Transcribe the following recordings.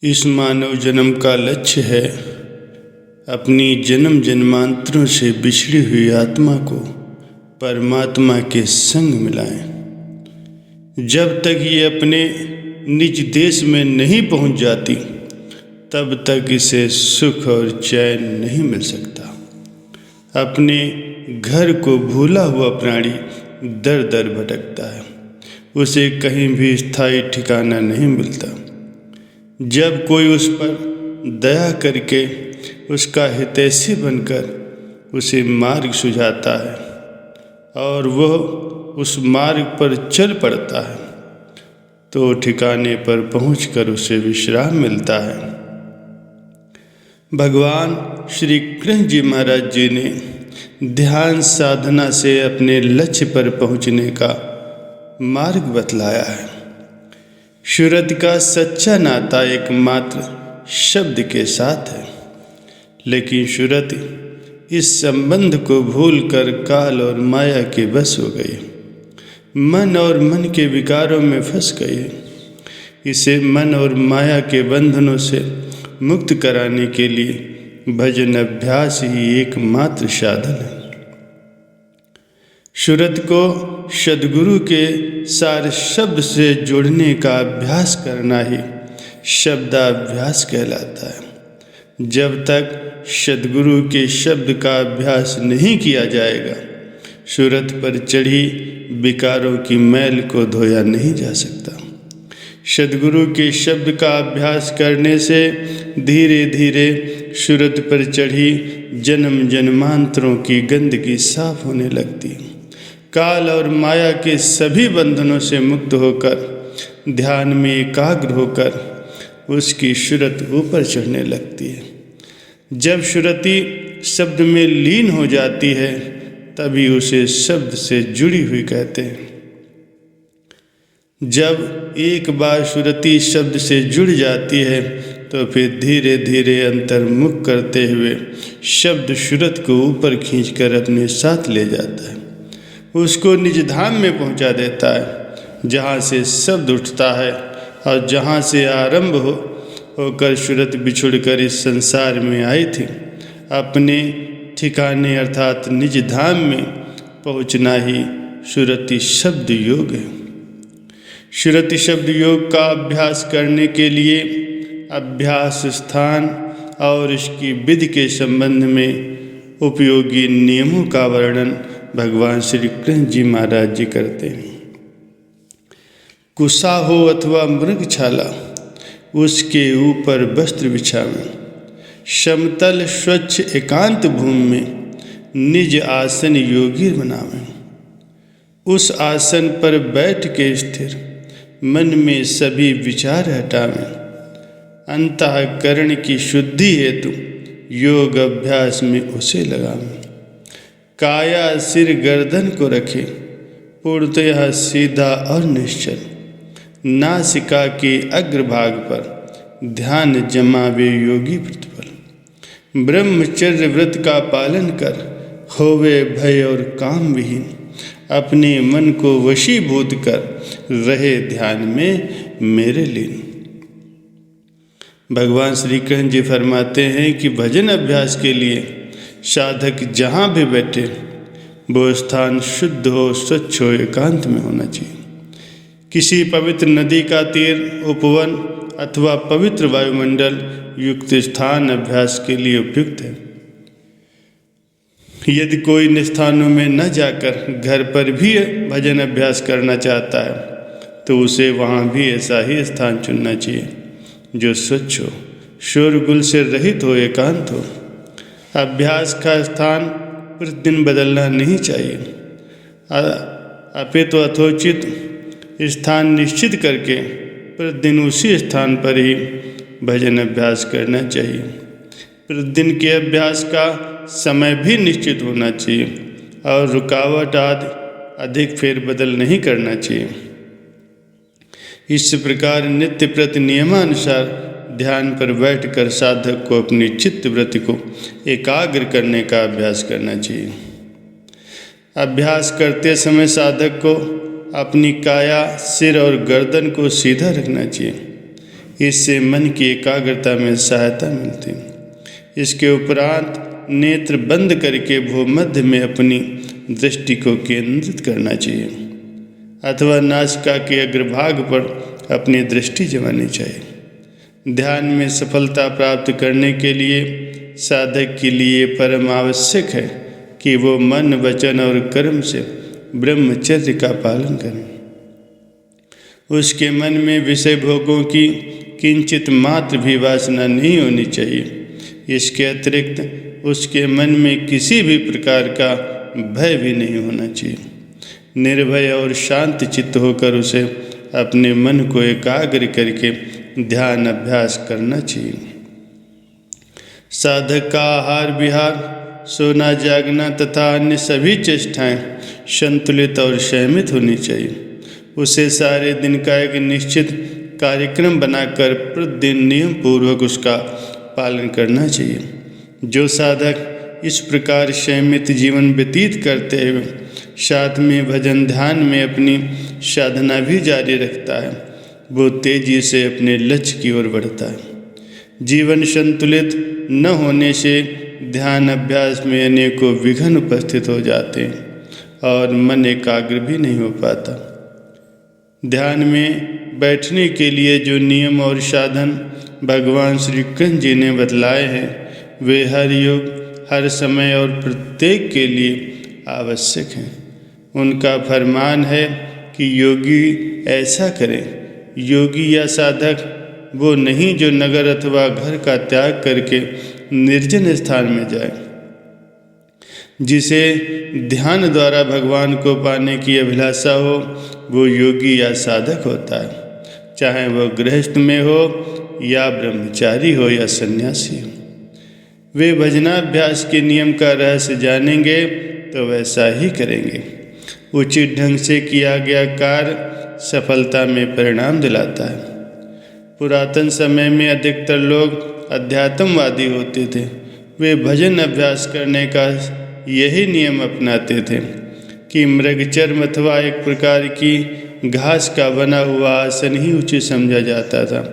इस मानव जन्म का लक्ष्य है अपनी जन्म जन्मांतरों से बिछड़ी हुई आत्मा को परमात्मा के संग मिलाएं। जब तक ये अपने निज देश में नहीं पहुंच जाती तब तक इसे सुख और चैन नहीं मिल सकता। अपने घर को भूला हुआ प्राणी दर दर भटकता है, उसे कहीं भी स्थायी ठिकाना नहीं मिलता। जब कोई उस पर दया करके उसका हितैषी बनकर उसे मार्ग सुझाता है और वह उस मार्ग पर चल पड़ता है तो ठिकाने पर पहुंचकर उसे विश्राम मिलता है। भगवान श्री कृष्ण जी महाराज जी ने ध्यान साधना से अपने लक्ष्य पर पहुंचने का मार्ग बतलाया है। सूरत का सच्चा नाता एकमात्र शब्द के साथ है, लेकिन सूरत इस संबंध को भूलकर काल और माया के बस हो गई, मन और मन के विकारों में फंस गई। इसे मन और माया के बंधनों से मुक्त कराने के लिए भजन अभ्यास ही एकमात्र साधन है। सूरत को सद्गुरु के सार शब्द से जोड़ने का अभ्यास करना ही शब्दाभ्यास कहलाता है। जब तक सद्गुरु के शब्द का अभ्यास नहीं किया जाएगा, सूरत पर चढ़ी विकारों की मैल को धोया नहीं जा सकता। सद्गुरु के शब्द का अभ्यास करने से धीरे धीरे सूरत पर चढ़ी जन्म जन्मांतरों की गंदगी साफ होने लगती। काल और माया के सभी बंधनों से मुक्त होकर ध्यान में एकाग्र होकर उसकी सूरत ऊपर चढ़ने लगती है। जब सूरती शब्द में लीन हो जाती है तभी उसे शब्द से जुड़ी हुई कहते हैं। जब एक बार सूरती शब्द से जुड़ जाती है तो फिर धीरे धीरे अंतर्मुख करते हुए शब्द सूरत को ऊपर खींचकर अपने साथ ले जाता है, उसको निज धाम में पहुंचा देता है, जहाँ से शब्द उठता है और जहाँ से आरंभ होकर सूरत बिछुड़कर इस संसार में आई थी। अपने ठिकाने अर्थात निज धाम में पहुँचना ही सूरती शब्द योग है। सूरती शब्द योग का अभ्यास करने के लिए अभ्यास स्थान और इसकी विधि के संबंध में उपयोगी नियमों का वर्णन भगवान श्री कृष्ण जी महाराज जी करते हैं। कुसा हो अथवा मृगछाला, उसके ऊपर वस्त्र बिछावें। समतल स्वच्छ एकांत भूमि में निज आसन योगी बनावें। उस आसन पर बैठ के स्थिर मन में सभी विचार हटावें। अंतःकरण की शुद्धि हेतु योग अभ्यास में उसे लगावें। काया सिर गर्दन को रखे, पूर्णतः सीधा और निश्चल। नासिका के अग्रभाग पर ध्यान जमावे योगी प्रतिफल। ब्रह्मचर्य व्रत का पालन कर होवे भय और काम विहीन। अपने मन को वशीभूत कर रहे ध्यान में मेरे लीन। भगवान श्री कृष्ण जी फरमाते हैं कि भजन अभ्यास के लिए साधक जहाँ भी बैठे वो स्थान शुद्ध हो, स्वच्छ हो, एकांत में होना चाहिए। किसी पवित्र नदी का तीर, उपवन अथवा पवित्र वायुमंडल युक्त स्थान अभ्यास के लिए उपयुक्त है। यदि कोई इन स्थानों में न जाकर घर पर भी भजन अभ्यास करना चाहता है तो उसे वहाँ भी ऐसा ही स्थान चुनना चाहिए जो स्वच्छ हो, शोरगुल से रहित हो, एकांत हो। अभ्यास का स्थान प्रतिदिन बदलना नहीं चाहिए, अपितु यथोचित स्थान निश्चित करके प्रतिदिन उसी स्थान पर ही भजन अभ्यास करना चाहिए। प्रतिदिन के अभ्यास का समय भी निश्चित होना चाहिए और रुकावट आदि अधिक फेरबदल नहीं करना चाहिए। इस प्रकार नित्य प्रति नियमानुसार ध्यान पर बैठकर साधक को अपनी चित्त वृत्ति को एकाग्र करने का अभ्यास करना चाहिए। अभ्यास करते समय साधक को अपनी काया, सिर और गर्दन को सीधा रखना चाहिए। इससे मन की एकाग्रता में सहायता मिलती है। इसके उपरांत नेत्र बंद करके भूमध्य में अपनी दृष्टि को केंद्रित करना चाहिए अथवा नासिका के अग्रभाग पर अपनी दृष्टि जमानी चाहिए। ध्यान में सफलता प्राप्त करने के लिए साधक के लिए परम आवश्यक है कि वो मन, वचन और कर्म से ब्रह्मचर्य का पालन करें। उसके मन में विषय भोगों की किंचित मात्र भी वासना नहीं होनी चाहिए। इसके अतिरिक्त उसके मन में किसी भी प्रकार का भय भी नहीं होना चाहिए। निर्भय और शांत चित्त होकर उसे अपने मन को एकाग्र करके ध्यान अभ्यास करना चाहिए। साधक का आहार विहार, सोना जागना तथा अन्य सभी चेष्टाएं संतुलित और संयमित होनी चाहिए। उसे सारे दिन का एक निश्चित कार्यक्रम बनाकर प्रतिदिन नियम पूर्वक उसका पालन करना चाहिए। जो साधक इस प्रकार संयमित जीवन व्यतीत करते हुए साथ में भजन ध्यान में अपनी साधना भी जारी रखता है, वो तेजी से अपने लक्ष्य की ओर बढ़ता है। जीवन संतुलित न होने से ध्यान अभ्यास में अनेकों विघ्न उपस्थित हो जाते हैं और मन एकाग्र भी नहीं हो पाता। ध्यान में बैठने के लिए जो नियम और साधन भगवान श्री कृष्ण जी ने बतलाए हैं, वे हर युग, हर समय और प्रत्येक के लिए आवश्यक हैं। उनका फरमान है कि योगी ऐसा करें। योगी या साधक वो नहीं जो नगर अथवा घर का त्याग करके निर्जन स्थान में जाए। जिसे ध्यान द्वारा भगवान को पाने की अभिलाषा हो, वो योगी या साधक होता है, चाहे वह गृहस्थ में हो या ब्रह्मचारी हो या सन्यासी हो। वे भजनाभ्यास के नियम का रहस्य जानेंगे तो वैसा ही करेंगे। उचित ढंग से किया गया कार्य सफलता में परिणाम दिलाता है। पुरातन समय में अधिकतर लोग अध्यात्मवादी होते थे। वे भजन अभ्यास करने का यही नियम अपनाते थे कि मृगचर्म अथवा एक प्रकार की घास का बना हुआ आसन ही उचित समझा जाता था।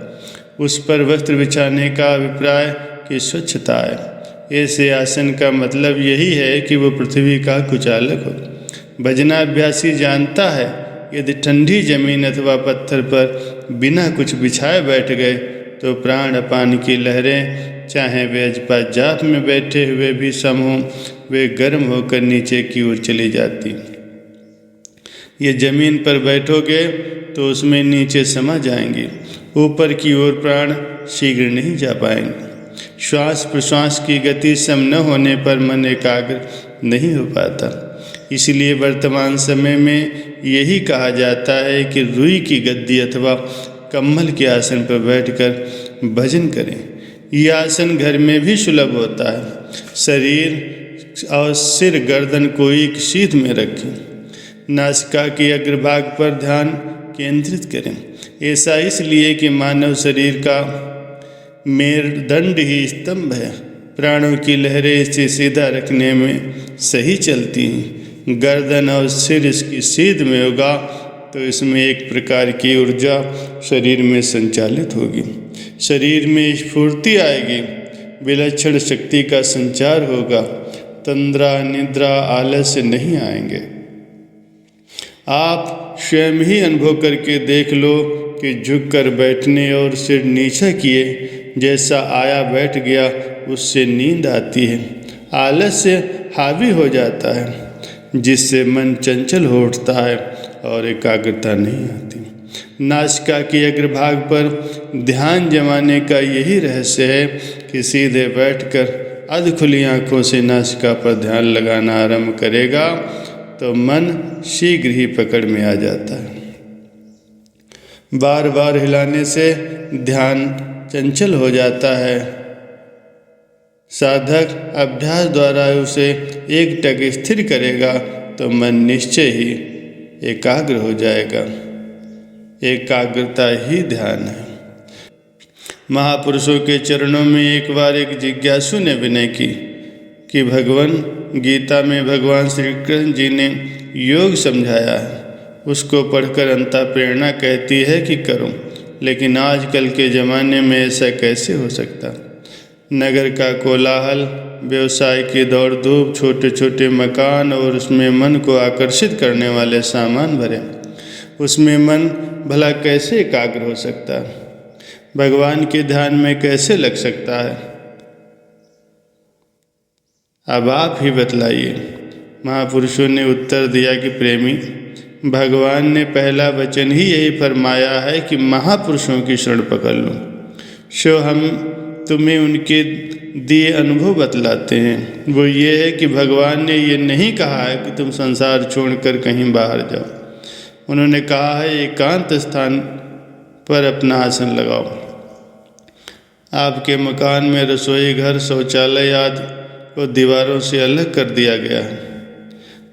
उस पर वस्त्र बिछाने का अभिप्राय की स्वच्छता है। ऐसे आसन का मतलब यही है कि वो पृथ्वी का कुचालक हो। भजनाभ्यासी जानता है यदि ठंडी जमीन अथवा पत्थर पर बिना कुछ बिछाए बैठ गए तो प्राण अपान की लहरें, चाहे वे अजपा जाप में बैठे हुए भी सम हों, वे गर्म होकर नीचे की ओर चली जाती। ये जमीन पर बैठोगे तो उसमें नीचे समा जाएंगी। ऊपर की ओर प्राण शीघ्र नहीं जा पाएंगे। श्वास प्रश्वास की गति सम न होने पर मन एकाग्र नहीं हो पाता। इसलिए वर्तमान समय में यही कहा जाता है कि रुई की गद्दी अथवा कम्बल के आसन पर बैठकर भजन करें। यह आसन घर में भी सुलभ होता है। शरीर और सिर गर्दन को एक सीध में रखें। नासिका के अग्रभाग पर ध्यान केंद्रित करें। ऐसा इसलिए कि मानव शरीर का मेरुदंड ही स्तंभ है। प्राणों की लहरें इसे सीधा रखने में सही चलती हैं। गर्दन और सिर इसकी सीध में होगा तो इसमें एक प्रकार की ऊर्जा शरीर में संचालित होगी। शरीर में स्फूर्ति आएगी। विलक्षण शक्ति का संचार होगा। तंद्रा, निद्रा, आलस्य नहीं आएंगे। आप स्वयं ही अनुभव करके देख लो कि झुककर बैठने और सिर नीचा किए जैसा आया बैठ गया उससे नींद आती है। आलस्य हावी हो जाता है जिससे मन चंचल हो उठता है और एकाग्रता नहीं आती। नासिका के अग्रभाग पर ध्यान जमाने का यही रहस्य है कि सीधे बैठकर अध खुली आँखों से नासिका पर ध्यान लगाना आरंभ करेगा तो मन शीघ्र ही पकड़ में आ जाता है। बार बार हिलाने से ध्यान चंचल हो जाता है। साधक अभ्यास द्वारा उसे एकटक स्थिर करेगा तो मन निश्चय ही एकाग्र हो जाएगा। एकाग्रता ही ध्यान है। महापुरुषों के चरणों में एक बार एक जिज्ञासु ने विनय की कि भगवान गीता में भगवान श्री कृष्ण जी ने योग समझाया है, उसको पढ़कर अंतः प्रेरणा कहती है कि करो। लेकिन आजकल के ज़माने में ऐसा कैसे हो सकता। नगर का कोलाहल, व्यवसाय की दौड़ धूप, छोटे छोटे मकान और उसमें मन को आकर्षित करने वाले सामान भरे, उसमें मन भला कैसे एकाग्र हो सकता है, भगवान के ध्यान में कैसे लग सकता है। अब आप ही बतलाइए। महापुरुषों ने उत्तर दिया कि प्रेमी, भगवान ने पहला वचन ही यही फरमाया है कि महापुरुषों की शरण पकड़ लो। सो हम तुम्हें उनके दिए अनुभव बतलाते हैं। वो ये है कि भगवान ने ये नहीं कहा है कि तुम संसार छोड़कर कहीं बाहर जाओ। उन्होंने कहा है एकांत स्थान पर अपना आसन लगाओ। आपके मकान में रसोई घर, शौचालय आदि को दीवारों से अलग कर दिया गया है।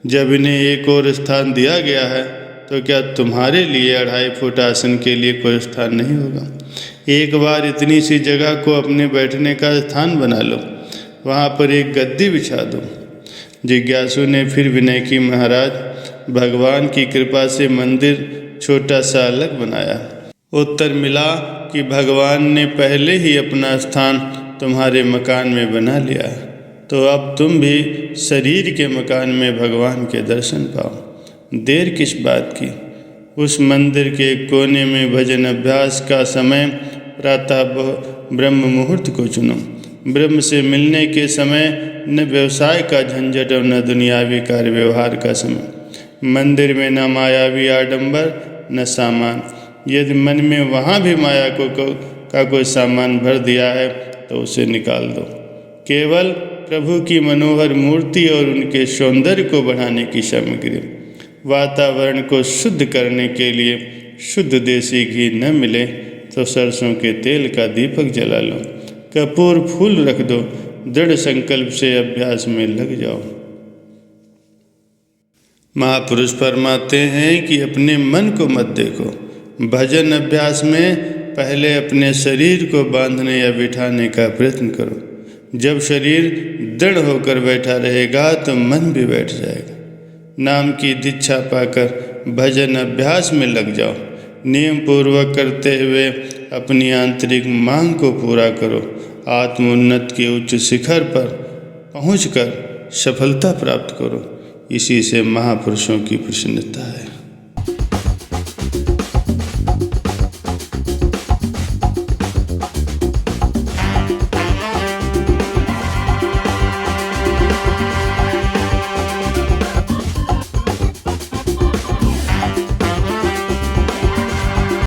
जब इन्हें एक और स्थान दिया गया है तो क्या तुम्हारे लिए 2.5 फुट आसन के लिए कोई स्थान नहीं होगा। एक बार इतनी सी जगह को अपने बैठने का स्थान बना लो, वहाँ पर एक गद्दी बिछा दो। जिज्ञासु ने फिर विनय की, महाराज भगवान की कृपा से मंदिर छोटा सा अलग बनाया। उत्तर मिला कि भगवान ने पहले ही अपना स्थान तुम्हारे मकान में बना लिया, तो अब तुम भी शरीर के मकान में भगवान के दर्शन पाओ। देर किस बात की। उस मंदिर के कोने में भजन अभ्यास का समय प्रातः ब्रह्म मुहूर्त को चुनो। ब्रह्म से मिलने के समय न व्यवसाय का झंझट और न दुनियावी कार्य व्यवहार का समय। मंदिर में न मायावी आडंबर न सामान। यदि मन में वहाँ भी माया का कोई सामान भर दिया है तो उसे निकाल दो। केवल प्रभु की मनोहर मूर्ति और उनके सौंदर्य को बढ़ाने की सामग्री। वातावरण को शुद्ध करने के लिए शुद्ध देसी घी न मिले तो सरसों के तेल का दीपक जला लो। कपूर फूल रख दो। दृढ़ संकल्प से अभ्यास में लग जाओ। महापुरुष फरमाते हैं कि अपने मन को मत देखो। भजन अभ्यास में पहले अपने शरीर को बांधने या बिठाने का प्रयत्न करो। जब शरीर दृढ़ होकर बैठा रहेगा तो मन भी बैठ जाएगा। नाम की दीक्षा पाकर भजन अभ्यास में लग जाओ। नियम पूर्वक करते हुए अपनी आंतरिक मांग को पूरा करो। आत्मोन्नत के उच्च शिखर पर पहुंचकर सफलता प्राप्त करो। इसी से महापुरुषों की प्रसन्नता है।